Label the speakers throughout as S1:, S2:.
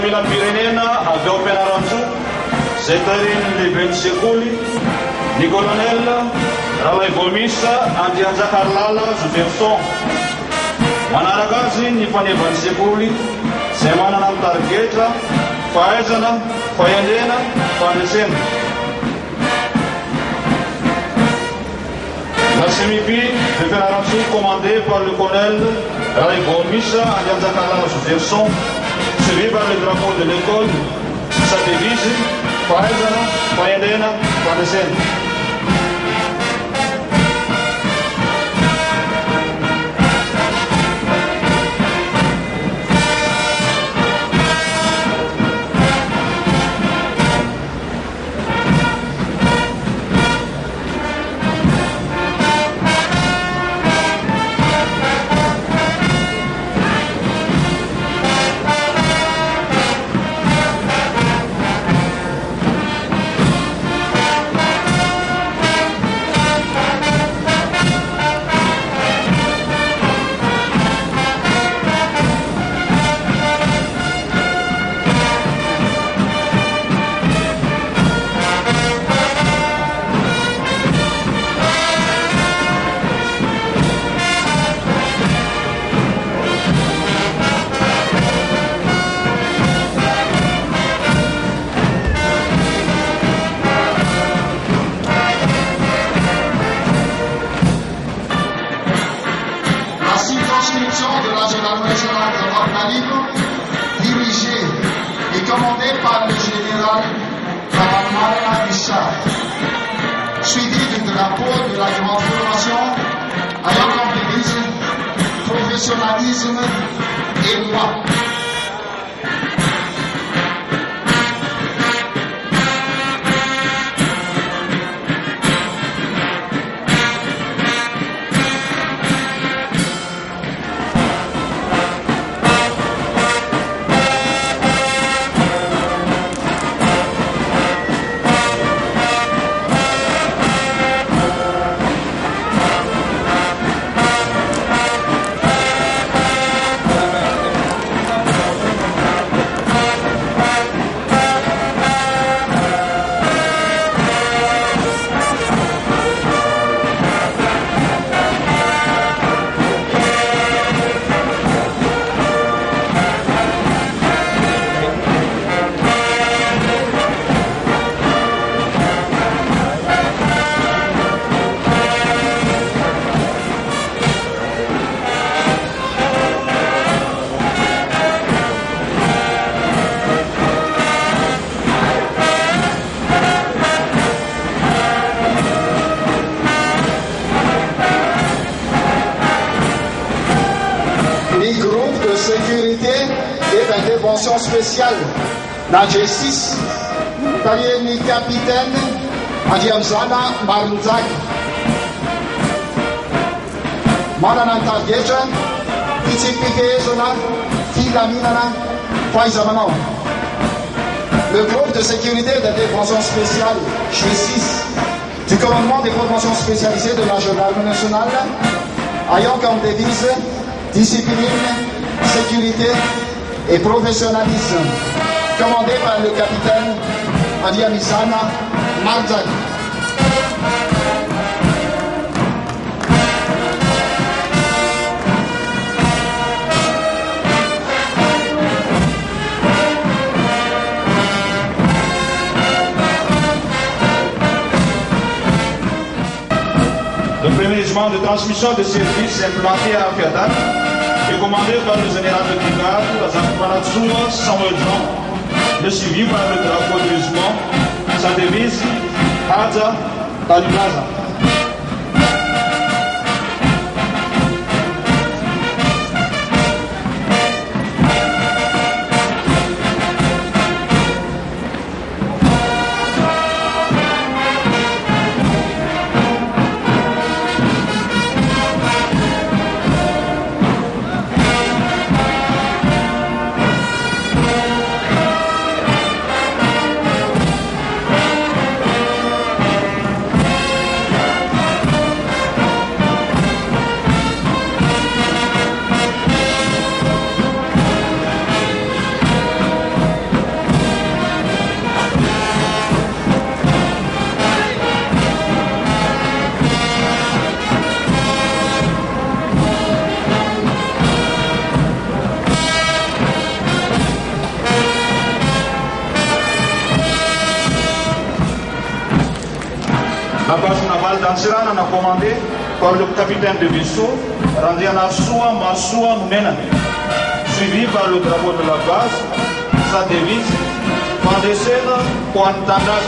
S1: filam-pirenena avy ao Ampianaratsoa zay tarin'ny lehiben'ny sekoly ny colonel Ralay Vomisa Andrianjakarlala Joverson. Manaraka azy ny fanevan'ny sekoly izay manana ny tarigetra fahaizana, fahendrena, fandresena. La CMP de Fianarantsoa commandée par le colonel Ralay Vomisa Andrianjakarlala Joverson, suivi par le drapeau de l'école, sa devise fahaizana, fahendrena, fandresena.
S2: De la gendarmerie nationale de Margarito, dirigée et commandée par le général Karamara Issa, suivi du drapeau de la grande formation ayant comme devise professionnalisme et loi. Sécurité et d'intervention spéciale dans la justice, le capitaine Adiamzana Marunzak, Manana Targeja, Pitipike Zona, Filaminana, Faizamano. Le groupe de sécurité et d'intervention spéciale G6 du commandement des conventions spécialisées de la gendarmerie nationale, ayant comme devise discipline, sécurité et professionnalisme, commandé par le capitaine Adiamisana Marzak.
S1: Le premier régiment de transmission de services implanté à Fiadan est commandé par le général de brigade Azampanatsoua Samuel Jean, le suivi par le drapeau du régiment, sa devise Hadza Talibaza. Lansirana commandé par le capitaine de vaisseau, Randiana Soua Massoua Moumena, suivi par le drapeau de la base, sa devise, Pandesena Quantandas.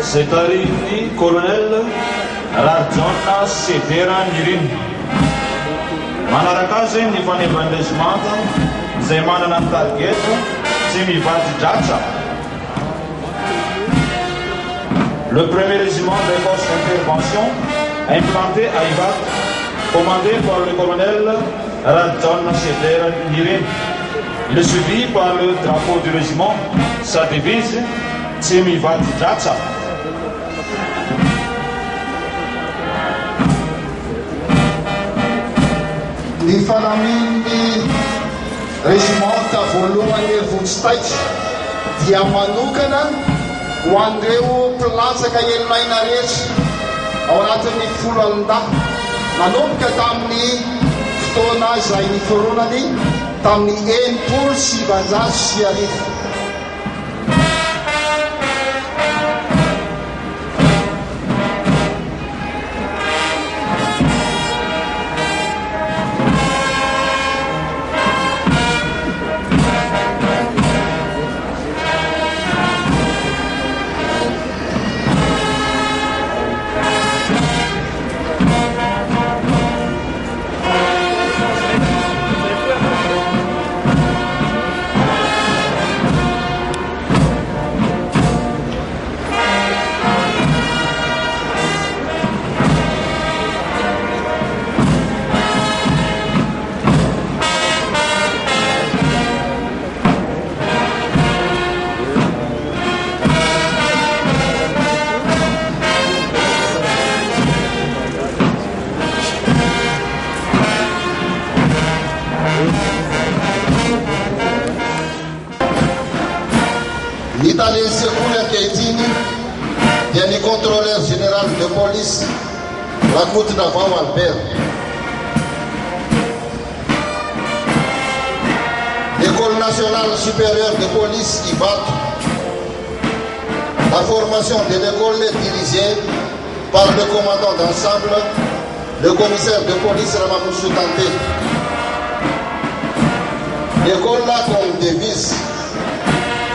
S1: C'est arrivé colonel Rajona Sedera Nirin. Manarakaze ni fanevandezimanta zay manana target tsy mivady dratsy. Le premier régiment des forces d'intervention implanté à Ivat, commandé par le colonel Rajona Sedera Nirin. Il est suivi par le drapeau du régiment, sa devise tsy mivady dratsy.
S2: Ny fanamin'ny regimenta voalohany Votsitaitra dia manokana ho an'ireo mpilatsaka enimaina rehetra ao anatin'ny 10 nanomboka tamin'ny fotoana izay niforonany tamin'ny 1970.
S3: L'Italie secours Keitini, il y a le contrôleur général de police, la côte d'avant Albert. L'École nationale supérieure de police, IBAT. La formation de l'école est dirigée par le commandant d'ensemble, le commissaire de police Ramaphosa Kanté. L'école là comme devise,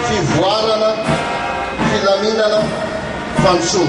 S3: Fivoarana, Filaminana, Fansou.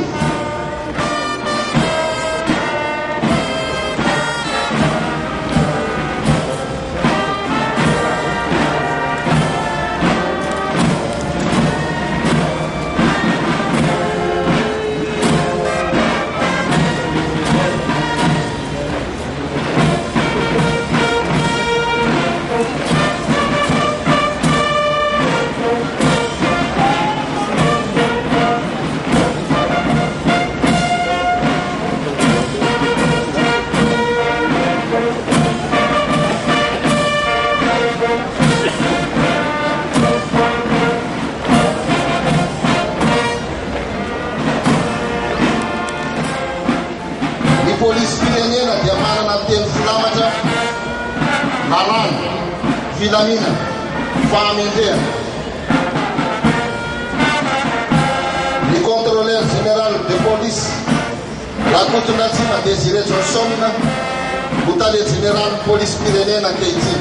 S3: Police Pyrénéenne dia manana teny filamatra lalàna filamina fahamendrehana. Le contrôleur général de police Rakotonatsina Désiré Johnson Boutale général police pyrénéenne Keiti.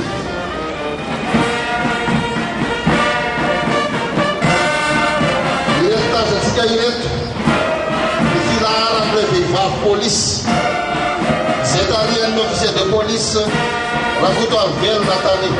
S3: Diretage atsika ireto ifilahara amin'ireo vehivavy police police, Rakuto Alviel Nathalie.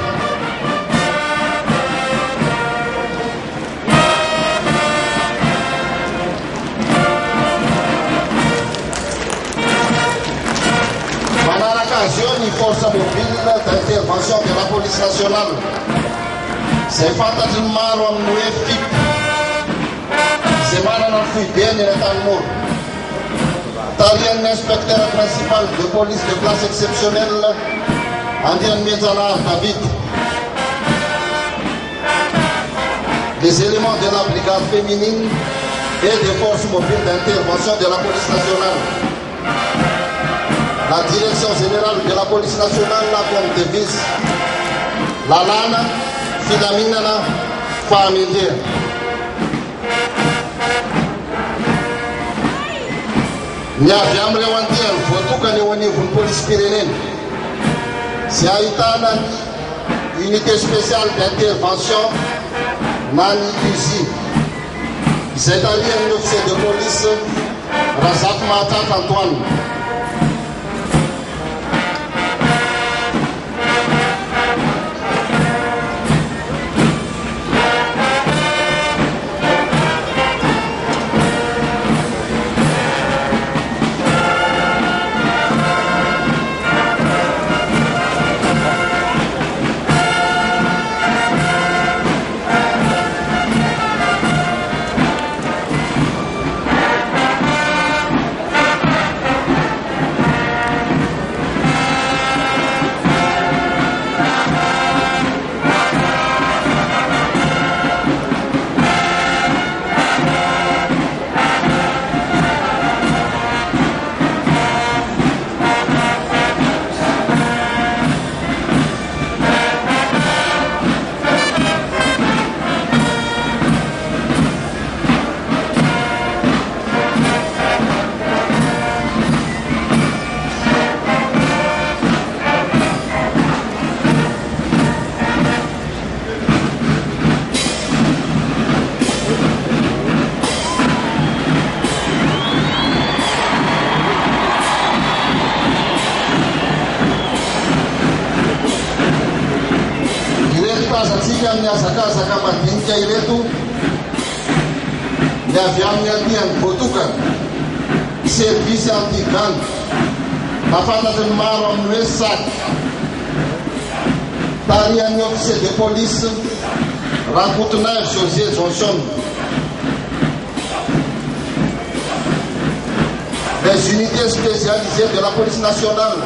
S3: Pendant l'occasion, une force mobile d'intervention de la police nationale. C'est fantasmement renoué FIP. C'est mal en fui bien et l'état Talien inspecteur principal de police de classe exceptionnelle, Andien Mezana David. Les éléments de la brigade féminine et des forces mobiles d'intervention de la police nationale. La direction générale de la police nationale a comme devise la lana, filaminana, familier. Nya vyamre wantiel fotuka ni wani vun police Pyrénées. Si aitana unité spéciale d'intervention nani ici. C'est un officier de police Razak Matak Antoine. Saka matinja iletu ya vyamnya tiang botukan service anti-gang afata de marom wesak tarian officier de police Rakoutounaï José Johnson. Les unités spécialisées de la police nationale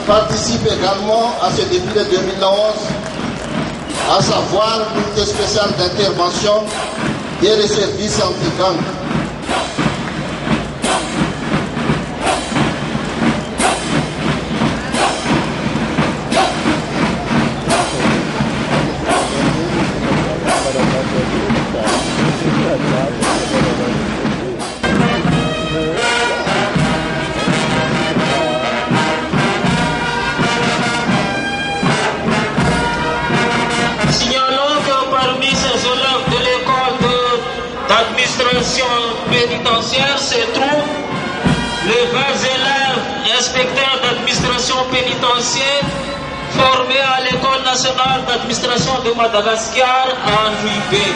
S3: participent également à ce défilé 2011, à savoir l'unité spéciale d'intervention et les services anti-gang.
S4: Pénitentiaire se trouve les 20 élèves inspecteurs d'administration pénitentiaire formés à l'École nationale d'administration de Madagascar en UIP.